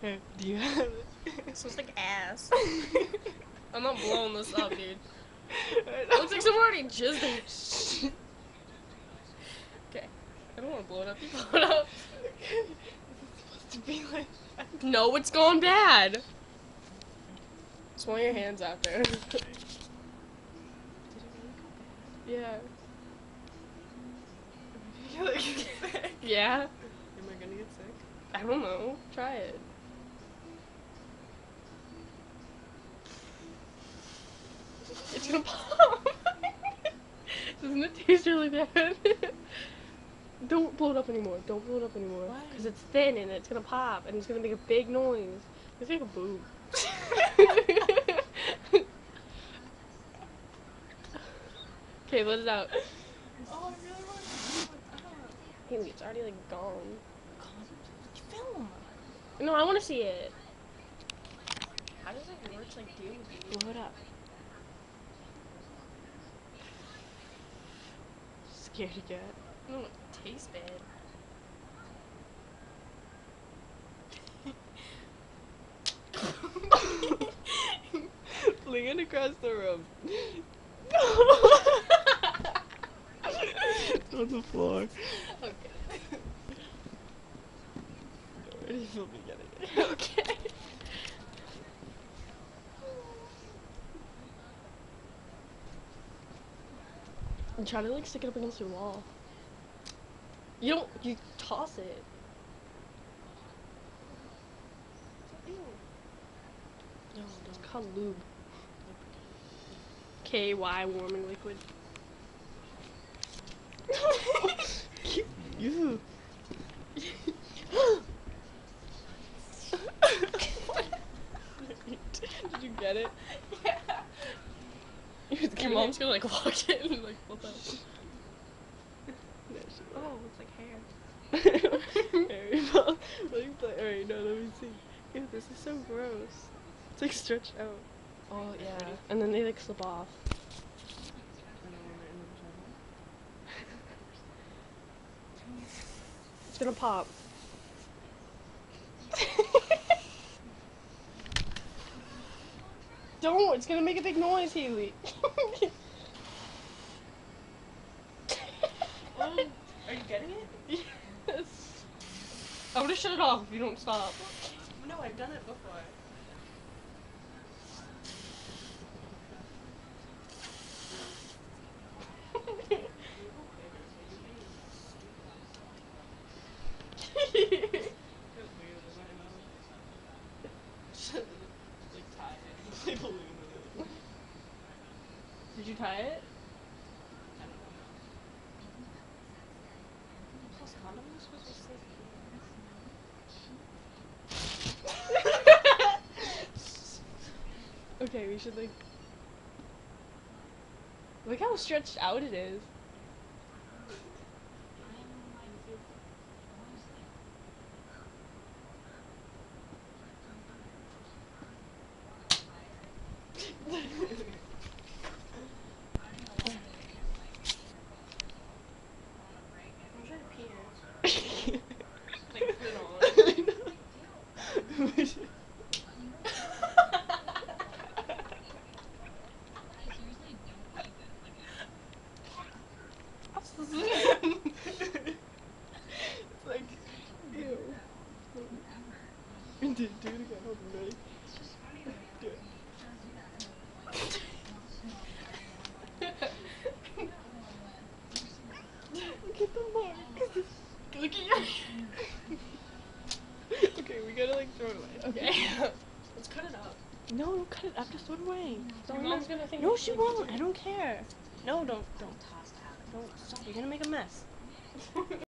Hey, do you have it? This looks like ass. I'm not blowing this up, dude. It looks like someone already jizzed in it. Okay. I don't want to blow it up. You blow it up. It's supposed to be like that. No, it's gone bad. Swing your hands out there. Did it really go bad? Yeah. Am I gonna get sick? Yeah. Am I gonna get sick? I don't know. Try it. It's gonna pop. Doesn't it taste really bad? Don't blow it up anymore. Don't blow it up anymore. Why? Because it's thin and it's gonna pop and it's gonna make a big noise. It's like a boob. Okay, let it out. Oh, I really want to blow it up. Haley, it's already like gone. Film. No, I want to see it. How does it work? Like, dude, Blow it up. Scaredy cat. no, it tastes bad. Fling it across the room. It's on the floor. Okay. Already feel me getting it. Okay. And try to like stick it up against your wall. You don't. You toss it. No, It's don't. called lube. KY warming liquid. You. Did you get it? Yeah. Your mom's gonna like walk in and like flip out. No, she Oh, it's like hair. Alright, well, let me play. Alright, no, let me see. Ew, this is so gross. It's like stretched out. Oh yeah. And then they like slip off. It's gonna pop. Don't! It's gonna make a big noise, Haley. Are you getting it? Yes. I'm gonna shut it off if you don't stop. No, I've done it before. Did you tie it? Plus, condoms are supposed to be safe. Okay, we should like. Look how stretched out it is. I'm trying to pee here. Like, put it on. It's like, ew. Do it again. Hold on, ready? Do it. Look at the mark. Look at your. Okay, we gotta like throw it away. Okay. Let's cut it up. No, don't cut it up. Just throw it away. Your mom's gonna think. No, it's, she like, won't. I don't care. No, don't toss that. Don't stop. You're gonna make a mess.